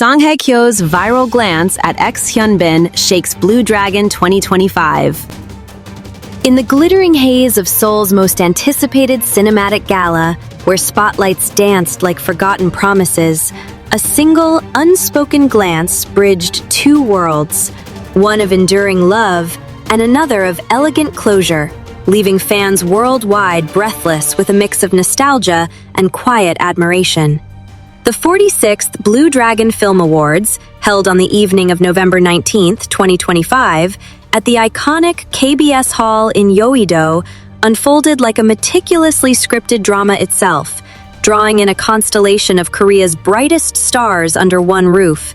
Hye-kyo's viral glance at ex-Hyun shakes Blue Dragon 2025. In the glittering haze of Seoul's most anticipated cinematic gala, where spotlights danced like forgotten promises, a single, unspoken glance bridged two worlds, one of enduring love and another of elegant closure, leaving fans worldwide breathless with a mix of nostalgia and quiet admiration. The 46th Blue Dragon Film Awards, held on the evening of November 19, 2025, at the iconic KBS Hall in Yeouido, unfolded like a meticulously scripted drama itself, drawing in a constellation of Korea's brightest stars under one roof.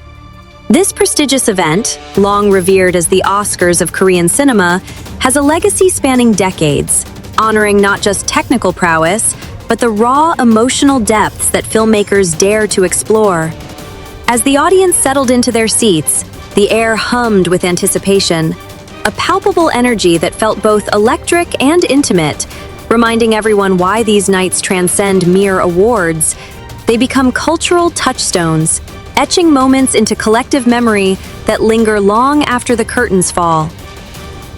This prestigious event, long revered as the Oscars of Korean cinema, has a legacy spanning decades, honoring not just technical prowess, but the raw emotional depths that filmmakers dare to explore. As the audience settled into their seats, the air hummed with anticipation, a palpable energy that felt both electric and intimate, reminding everyone why these nights transcend mere awards. They become cultural touchstones, etching moments into collective memory that linger long after the curtains fall.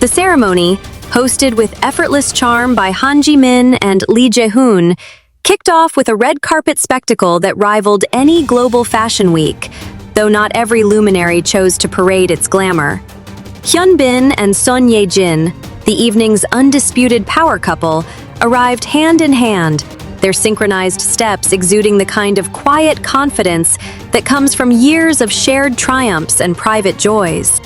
The ceremony, hosted with effortless charm by Han Ji-min and Je-hoon, kicked off with a red carpet spectacle that rivaled any global fashion week, though not every luminary chose to parade its glamour. Hyun and Ye-jin, the evening's undisputed power couple, arrived hand in hand, their synchronized steps exuding the kind of quiet confidence that comes from years of shared triumphs and private joys.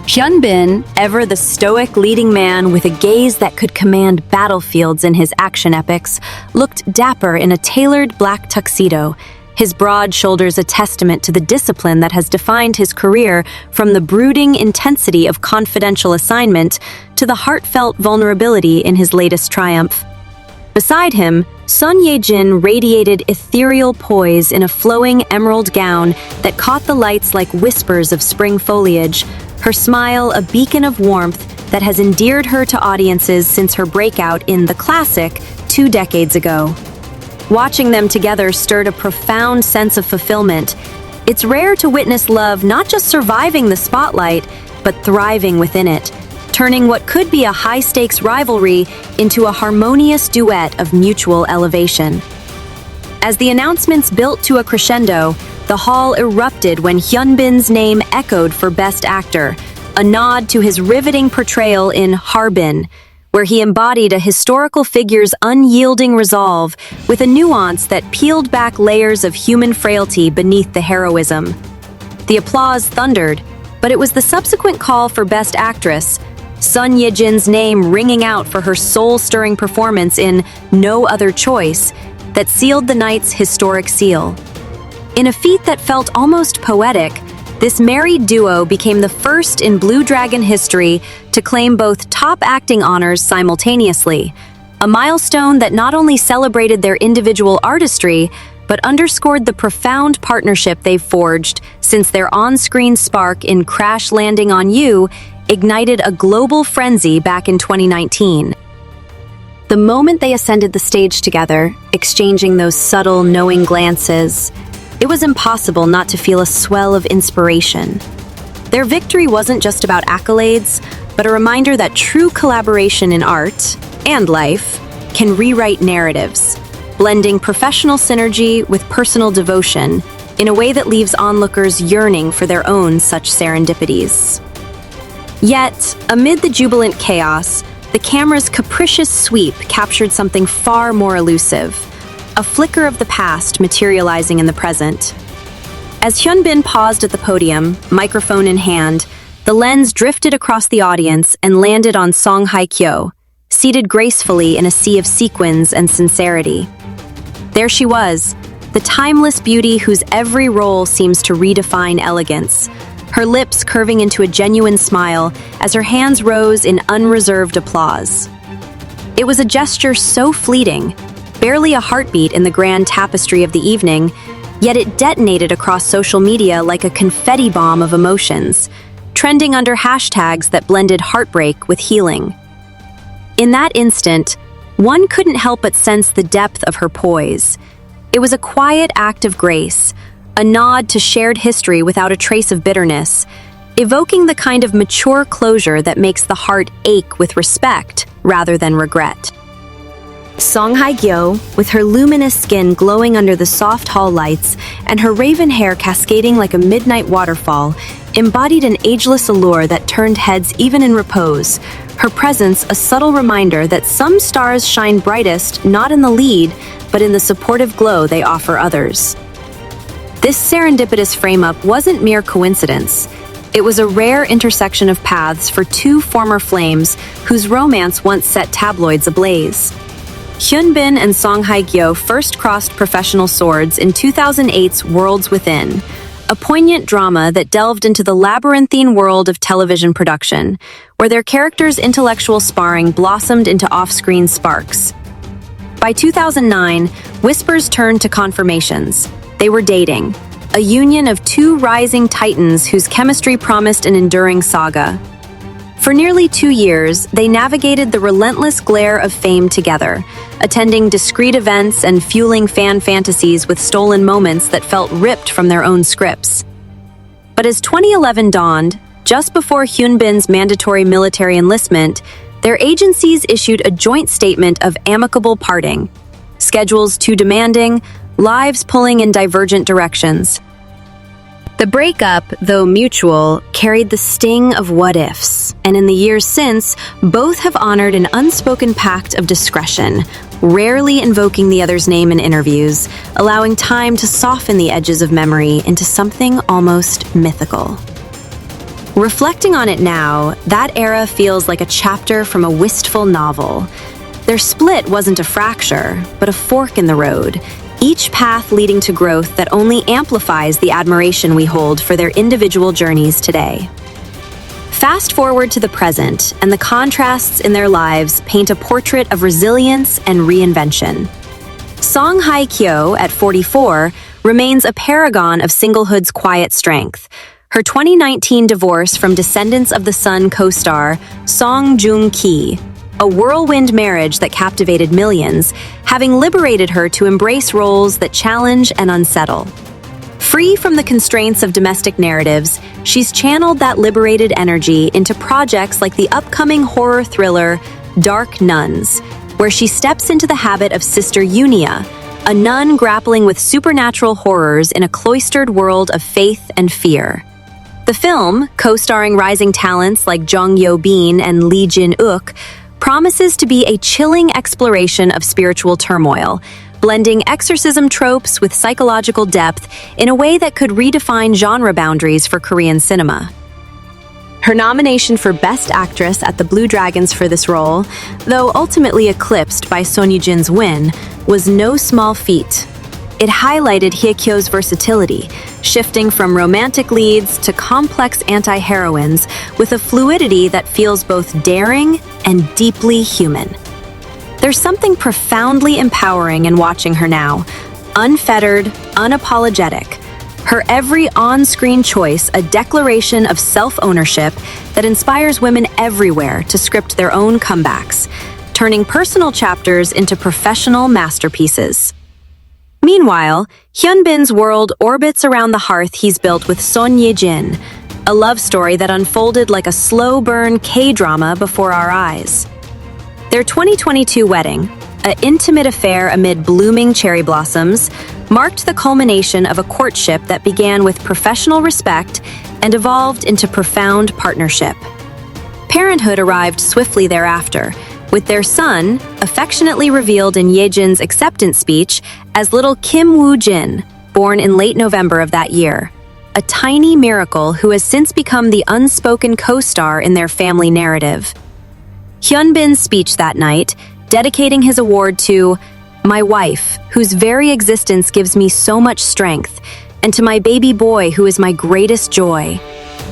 Hyun, ever the stoic leading man with a gaze that could command battlefields in his action epics, looked dapper in a tailored black tuxedo, his broad shoulders a testament to the discipline that has defined his career, from the brooding intensity of confidential assignment to the heartfelt vulnerability in his latest triumph. Beside him, Ye-jin radiated ethereal poise in a flowing emerald gown that caught the lights like whispers of spring foliage, her smile a beacon of warmth that has endeared her to audiences since her breakout in The Classic 2 decades ago. Watching them together stirred a profound sense of fulfillment. It's rare to witness love not just surviving the spotlight, but thriving within it, turning what could be a high-stakes rivalry into a harmonious duet of mutual elevation. As the announcements built to a crescendo, the hall erupted when Hyunbin's name echoed for Best Actor, a nod to his riveting portrayal in Harbin, where he embodied a historical figure's unyielding resolve with a nuance that peeled back layers of human frailty beneath the heroism. The applause thundered, but it was the subsequent call for Best Actress, Ye-jin's name ringing out for her soul-stirring performance in No Other Choice, that sealed the night's historic seal. In a feat that felt almost poetic, this married duo became the first in Blue Dragon history to claim both top acting honors simultaneously, a milestone that not only celebrated their individual artistry, but underscored the profound partnership they've forged since their on-screen spark in Crash Landing on You ignited a global frenzy back in 2019. The moment they ascended the stage together, exchanging those subtle, knowing glances, it was impossible not to feel a swell of inspiration. Their victory wasn't just about accolades, but a reminder that true collaboration in art and life can rewrite narratives, blending professional synergy with personal devotion in a way that leaves onlookers yearning for their own such serendipities. Yet, amid the jubilant chaos, the camera's capricious sweep captured something far more elusive, a flicker of the past materializing in the present. As Hyun paused at the podium, microphone in hand, the lens drifted across the audience and landed on Hye-kyo, seated gracefully in a sea of sequins and sincerity. There she was, the timeless beauty whose every role seems to redefine elegance, her lips curving into a genuine smile as her hands rose in unreserved applause. It was a gesture so fleeting, barely a heartbeat in the grand tapestry of the evening, yet it detonated across social media like a confetti bomb of emotions, trending under hashtags that blended heartbreak with healing. In that instant, one couldn't help but sense the depth of her poise. It was a quiet act of grace, a nod to shared history without a trace of bitterness, evoking the kind of mature closure that makes the heart ache with respect rather than regret. Song Hye-kyo, with her luminous skin glowing under the soft hall lights and her raven hair cascading like a midnight waterfall, embodied an ageless allure that turned heads even in repose, her presence a subtle reminder that some stars shine brightest not in the lead, but in the supportive glow they offer others. This serendipitous frame-up wasn't mere coincidence. It was a rare intersection of paths for two former flames whose romance once set tabloids ablaze. Hyun and Song Hye-kyo first crossed professional swords in 2008's Worlds Within, a poignant drama that delved into the labyrinthine world of television production, where their characters' intellectual sparring blossomed into off-screen sparks. By 2009, whispers turned to confirmations. They were dating, a union of two rising titans whose chemistry promised an enduring saga. For nearly 2 years, they navigated the relentless glare of fame together, attending discreet events and fueling fan fantasies with stolen moments that felt ripped from their own scripts. But as 2011 dawned, just before Hyunbin's mandatory military enlistment, their agencies issued a joint statement of amicable parting. Schedules too demanding, lives pulling in divergent directions. The breakup, though mutual, carried the sting of what-ifs, and in the years since, both have honored an unspoken pact of discretion, rarely invoking the other's name in interviews, allowing time to soften the edges of memory into something almost mythical. Reflecting on it now, that era feels like a chapter from a wistful novel. Their split wasn't a fracture, but a fork in the road, each path leading to growth that only amplifies the admiration we hold for their individual journeys today. Fast forward to the present, and the contrasts in their lives paint a portrait of resilience and reinvention. Song Hye-kyo, at 44, remains a paragon of singlehood's quiet strength. Her 2019 divorce from Descendants of the Sun co-star Song Joong-ki, a whirlwind marriage that captivated millions, having liberated her to embrace roles that challenge and unsettle. Free from the constraints of domestic narratives, she's channeled that liberated energy into projects like the upcoming horror thriller Dark Nuns, where she steps into the habit of Sister Yunia, a nun grappling with supernatural horrors in a cloistered world of faith and fear. The film, co-starring rising talents like Jung Yo-bin and Lee Jin-wook, promises to be a chilling exploration of spiritual turmoil, blending exorcism tropes with psychological depth in a way that could redefine genre boundaries for Korean cinema. Her nomination for Best Actress at the Blue Dragons for this role, though ultimately eclipsed by Son Ye-jin's win, was no small feat. It highlighted Hye-kyo's versatility, shifting from romantic leads to complex anti-heroines with a fluidity that feels both daring and deeply human. There's something profoundly empowering in watching her now, unfettered, unapologetic. Her every on-screen choice a declaration of self-ownership that inspires women everywhere to script their own comebacks, turning personal chapters into professional masterpieces. Meanwhile, Hyunbin's world orbits around the hearth he's built with Son Ye-jin, a love story that unfolded like a slow-burn K-drama before our eyes. Their 2022 wedding, an intimate affair amid blooming cherry blossoms, marked the culmination of a courtship that began with professional respect and evolved into profound partnership. Parenthood arrived swiftly thereafter, with their son, affectionately revealed in Ye-jin's acceptance speech as little Kim Woo-jin, born in late November of that year, a tiny miracle who has since become the unspoken co-star in their family narrative. Hyunbin's speech that night, dedicating his award to my wife, whose very existence gives me so much strength, and to my baby boy, who is my greatest joy,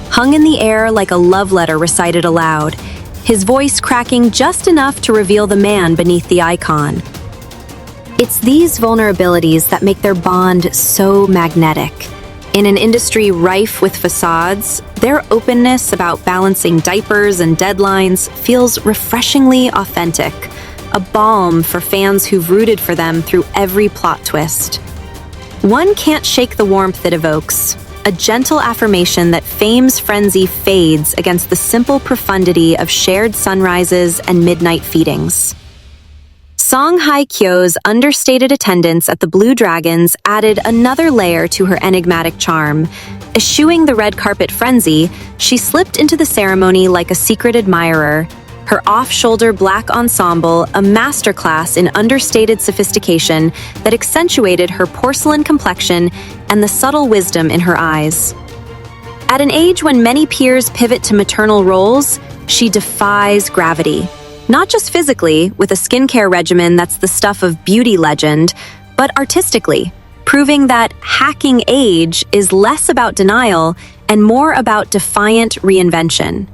hung in the air like a love letter recited aloud, his voice cracking just enough to reveal the man beneath the icon. It's these vulnerabilities that make their bond so magnetic. In an industry rife with facades, their openness about balancing diapers and deadlines feels refreshingly authentic, a balm for fans who've rooted for them through every plot twist. One can't shake the warmth it evokes, a gentle affirmation that fame's frenzy fades against the simple profundity of shared sunrises and midnight feedings. Song Hye-kyo's understated attendance at the Blue Dragons added another layer to her enigmatic charm. Eschewing the red carpet frenzy, she slipped into the ceremony like a secret admirer, her off-shoulder black ensemble a masterclass in understated sophistication that accentuated her porcelain complexion and the subtle wisdom in her eyes. At an age when many peers pivot to maternal roles, she defies gravity. Not just physically, with a skincare regimen that's the stuff of beauty legend, but artistically, proving that hacking age is less about denial and more about defiant reinvention.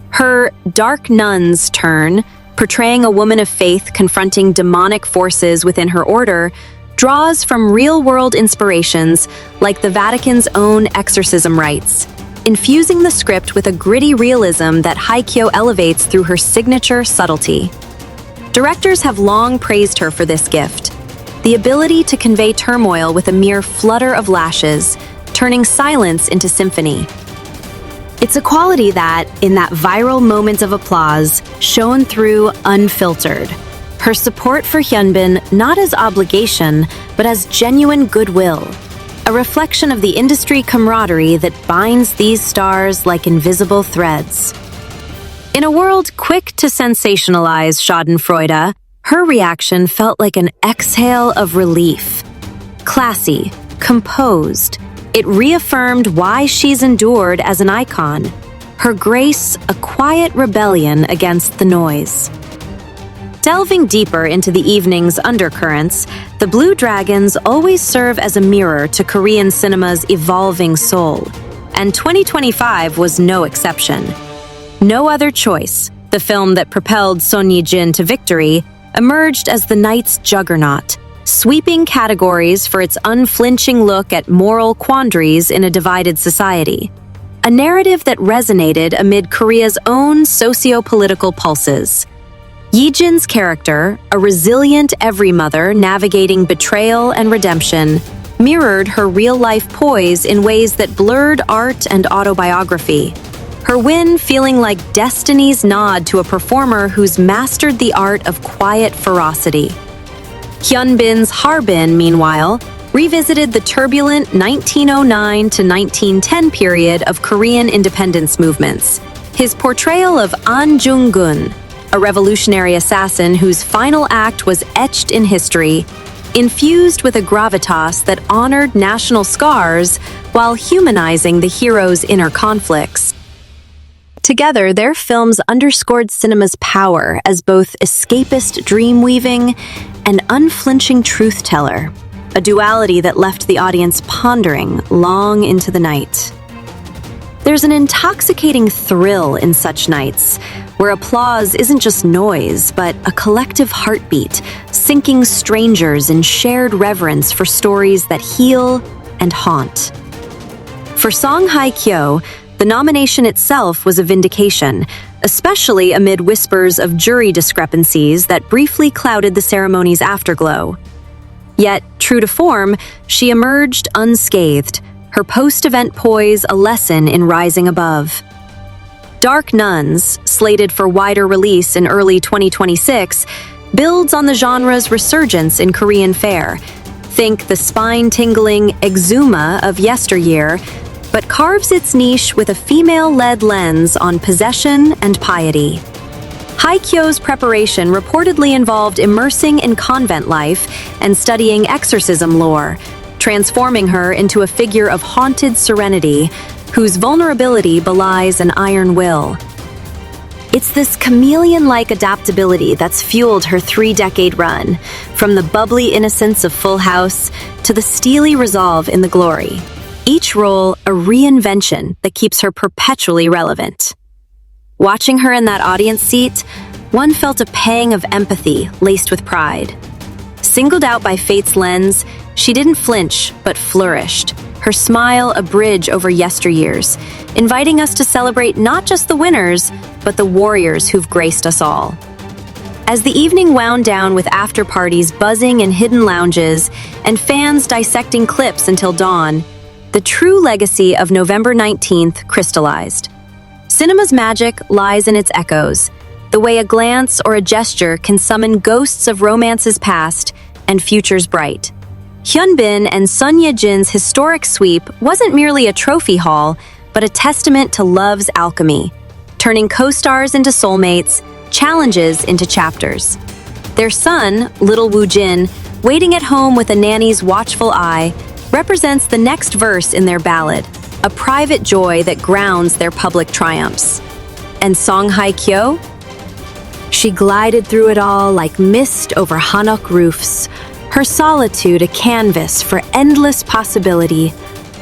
Her Dark Nun's turn, portraying a woman of faith confronting demonic forces within her order, draws from real-world inspirations like the Vatican's own exorcism rites, infusing the script with a gritty realism that Hye-kyo elevates through her signature subtlety. Directors have long praised her for this gift, the ability to convey turmoil with a mere flutter of lashes, turning silence into symphony. It's a quality that, in that viral moment of applause, shone through unfiltered. Her support for Hyunbin not as obligation, but as genuine goodwill, a reflection of the industry camaraderie that binds these stars like invisible threads. In a world quick to sensationalize Schadenfreude, her reaction felt like an exhale of relief. Classy, composed, it reaffirmed why she's endured as an icon. Her grace, a quiet rebellion against the noise. Delving deeper into the evening's undercurrents, the Blue Dragons always serve as a mirror to Korean cinema's evolving soul, and 2025 was no exception. No Other Choice, the film that propelled Son Ye-jin to victory, emerged as the night's juggernaut, sweeping categories for its unflinching look at moral quandaries in a divided society. A narrative that resonated amid Korea's own socio-political pulses. Ye-jin's character, a resilient every mother navigating betrayal and redemption, mirrored her real-life poise in ways that blurred art and autobiography. Her win feeling like destiny's nod to a performer who's mastered the art of quiet ferocity. Hyunbin's Harbin, meanwhile, revisited the turbulent 1909 to 1910 period of Korean independence movements. His portrayal of An Jung-gun, a revolutionary assassin whose final act was etched in history, infused with a gravitas that honored national scars while humanizing the hero's inner conflicts. Together, their films underscored cinema's power as both escapist dream-weaving and unflinching truth-teller, a duality that left the audience pondering long into the night. There's an intoxicating thrill in such nights, where applause isn't just noise, but a collective heartbeat, sinking strangers in shared reverence for stories that heal and haunt. For Song Hye-kyo, the nomination itself was a vindication, especially amid whispers of jury discrepancies that briefly clouded the ceremony's afterglow. Yet, true to form, she emerged unscathed, her post-event poise a lesson in rising above. Dark Nuns, slated for wider release in early 2026, builds on the genre's resurgence in Korean fare. Think the spine-tingling exuma of yesteryear, but carves its niche with a female-led lens on possession and piety. Hye-kyo's preparation reportedly involved immersing in convent life and studying exorcism lore, transforming her into a figure of haunted serenity, whose vulnerability belies an iron will. It's this chameleon-like adaptability that's fueled her 3-decade run, from the bubbly innocence of Full House to the steely resolve in The Glory. Each role a reinvention that keeps her perpetually relevant. Watching her in that audience seat, one felt a pang of empathy laced with pride. Singled out by fate's lens, she didn't flinch but flourished, her smile a bridge over yesteryears, inviting us to celebrate not just the winners, but the warriors who've graced us all. As the evening wound down with after-parties buzzing in hidden lounges and fans dissecting clips until dawn, the true legacy of November 19th crystallized. Cinema's magic lies in its echoes, the way a glance or a gesture can summon ghosts of romances past and futures bright. Hyun and Son Ye-jin's historic sweep wasn't merely a trophy haul, but a testament to love's alchemy, turning co-stars into soulmates, challenges into chapters. Their son, little Woo-jin, waiting at home with a nanny's watchful eye, represents the next verse in their ballad, a private joy that grounds their public triumphs. And song Hye-kyo? She glided through it all like mist over Hanok roofs, her solitude a canvas for endless possibility,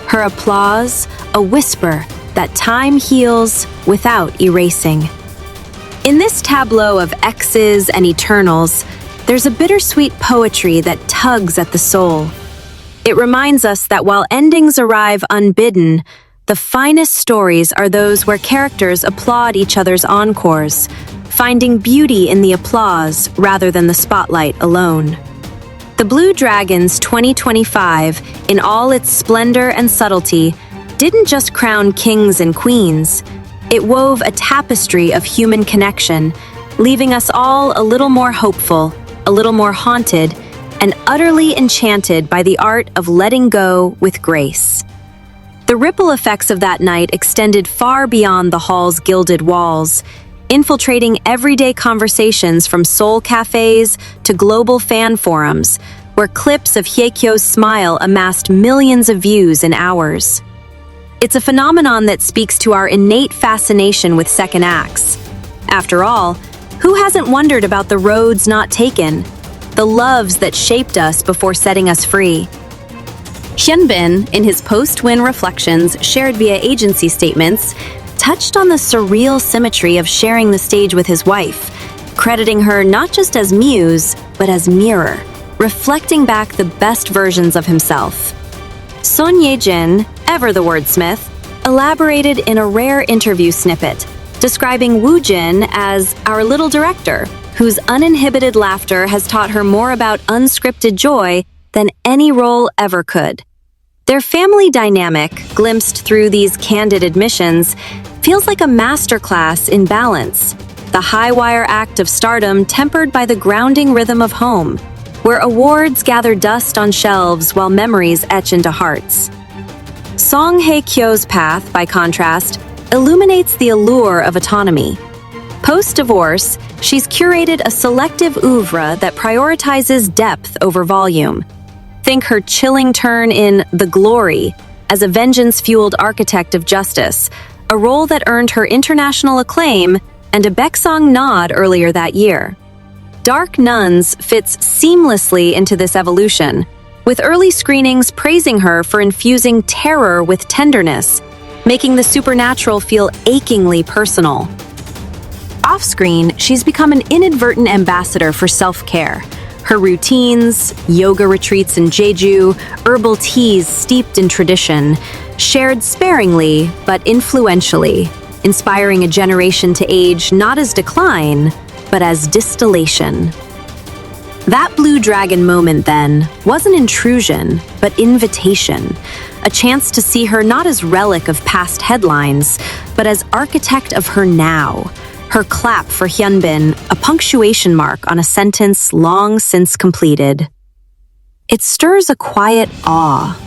her applause a whisper that time heals without erasing. In this tableau of X's and eternals, there's a bittersweet poetry that tugs at the soul. It reminds us that while endings arrive unbidden, the finest stories are those where characters applaud each other's encores, finding beauty in the applause rather than the spotlight alone. The Blue Dragons 2025, in all its splendor and subtlety, didn't just crown kings and queens. It wove a tapestry of human connection, leaving us all a little more hopeful, a little more haunted, and utterly enchanted by the art of letting go with grace. The ripple effects of that night extended far beyond the hall's gilded walls, infiltrating everyday conversations from Seoul cafes to global fan forums, where clips of Hye-kyo's smile amassed millions of views in hours. It's a phenomenon that speaks to our innate fascination with second acts. After all, who hasn't wondered about the roads not taken, the loves that shaped us before setting us free? Hyun, in his post-win reflections shared via agency statements, touched on the surreal symmetry of sharing the stage with his wife, crediting her not just as muse, but as mirror, reflecting back the best versions of himself. Son Ye-jin, ever the wordsmith, elaborated in a rare interview snippet, describing Woo-jin as our little director, whose uninhibited laughter has taught her more about unscripted joy than any role ever could. Their family dynamic, glimpsed through these candid admissions, feels like a masterclass in balance, the high-wire act of stardom tempered by the grounding rhythm of home, where awards gather dust on shelves while memories etch into hearts. Song Hye-kyo's path, by contrast, illuminates the allure of autonomy. Post-divorce, she's curated a selective oeuvre that prioritizes depth over volume. Think her chilling turn in The Glory as a vengeance-fueled architect of justice, a role that earned her international acclaim and a Baeksang nod earlier that year. Dark Nuns fits seamlessly into this evolution, with early screenings praising her for infusing terror with tenderness, making the supernatural feel achingly personal. Off-screen, she's become an inadvertent ambassador for self-care. Her routines, yoga retreats in Jeju, herbal teas steeped in tradition, shared sparingly but influentially, inspiring a generation to age not as decline, but as distillation. That Blue Dragon moment, then, wasn't intrusion, but invitation, a chance to see her not as relic of past headlines, but as architect of her now. Her clap for Hyun, a punctuation mark on a sentence long since completed. It stirs a quiet awe.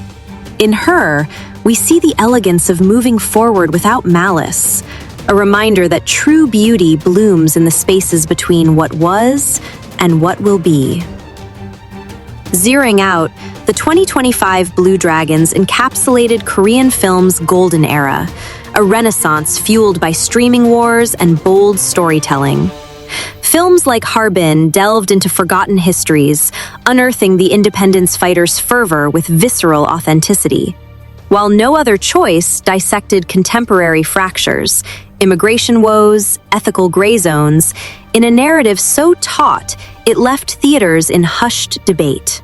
In her, we see the elegance of moving forward without malice, a reminder that true beauty blooms in the spaces between what was and what will be. Zeroing out, the 2025 Blue Dragons encapsulated Korean film's golden era, a renaissance fueled by streaming wars and bold storytelling. Films like Harbin delved into forgotten histories, unearthing the independence fighters' fervor with visceral authenticity, while No Other Choice dissected contemporary fractures, immigration woes, ethical gray zones, in a narrative so taut it left theaters in hushed debate.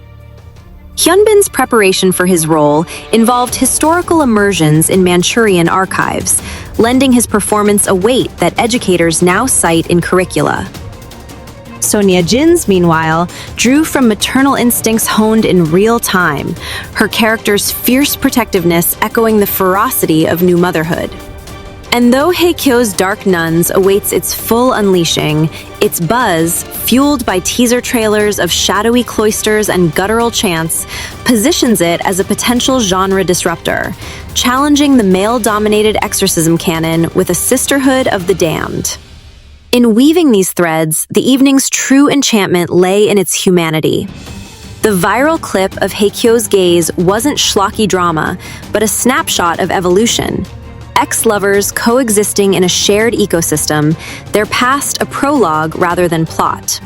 Hyunbin's preparation for his role involved historical immersions in Manchurian archives, lending his performance a weight that educators now cite in curricula. Ye-jin's, meanwhile, drew from maternal instincts honed in real time, her character's fierce protectiveness echoing the ferocity of new motherhood. And though Hye-kyo's Dark Nuns awaits its full unleashing, its buzz, fueled by teaser trailers of shadowy cloisters and guttural chants, positions it as a potential genre disruptor, challenging the male-dominated exorcism canon with a sisterhood of the damned. In weaving these threads, the evening's true enchantment lay in its humanity. The viral clip of Hye-kyo's gaze wasn't schlocky drama, but a snapshot of evolution. Ex-lovers coexisting in a shared ecosystem, their past a prologue rather than plot.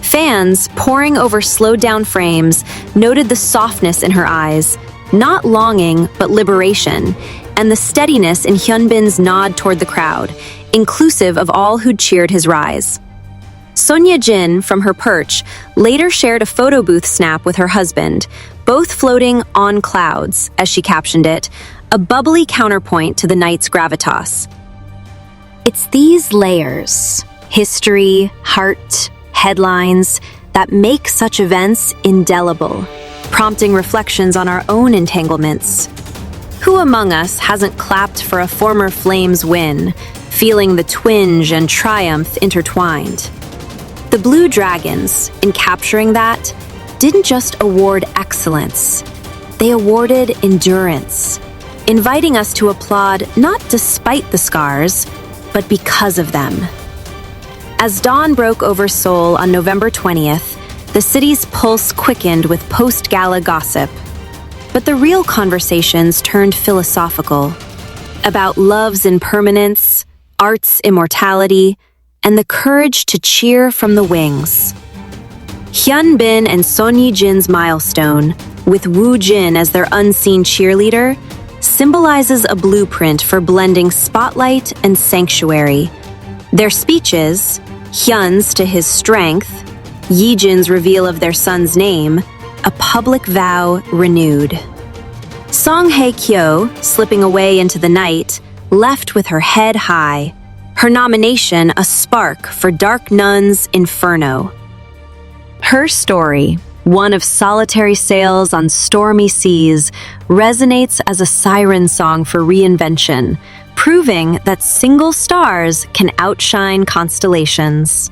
Fans, poring over slowed-down frames, noted the softness in her eyes, not longing, but liberation, and the steadiness in Hyunbin's nod toward the crowd, inclusive of all who'd cheered his rise. Ye-jin, from her perch, later shared a photo booth snap with her husband, both floating on clouds, as she captioned it, a bubbly counterpoint to the night's gravitas. It's these layers, history, heart, headlines, that make such events indelible, prompting reflections on our own entanglements. Who among us hasn't clapped for a former Flames win, feeling the twinge and triumph intertwined? The Blue Dragons, in capturing that, didn't just award excellence, they awarded endurance, inviting us to applaud not despite the scars, but because of them. As dawn broke over Seoul on November 20th, the city's pulse quickened with post-gala gossip. But the real conversations turned philosophical, about love's impermanence, art's immortality, and the courage to cheer from the wings. Hyunbin and Ye-jin's milestone, with Woo-jin as their unseen cheerleader, symbolizes a blueprint for blending spotlight and sanctuary. Their speeches, Hyun's to his strength, Ye-jin's reveal of their son's name, a public vow renewed. Song Hye-kyo, slipping away into the night, left with her head high, her nomination a spark for Dark Nun's Inferno. Her story, one of solitary sails on stormy seas, resonates as a siren song for reinvention, proving that single stars can outshine constellations.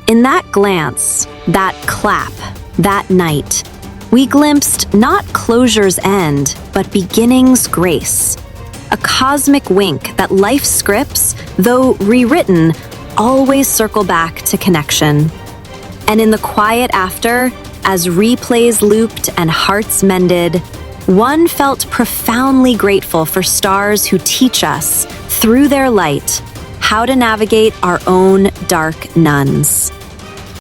In that glance, that clap, that night, we glimpsed not closure's end, but beginning's grace. A cosmic wink that life's scripts, though rewritten, always circle back to connection. And in the quiet after, as replays looped and hearts mended, one felt profoundly grateful for stars who teach us, through their light, how to navigate our own dark nuns.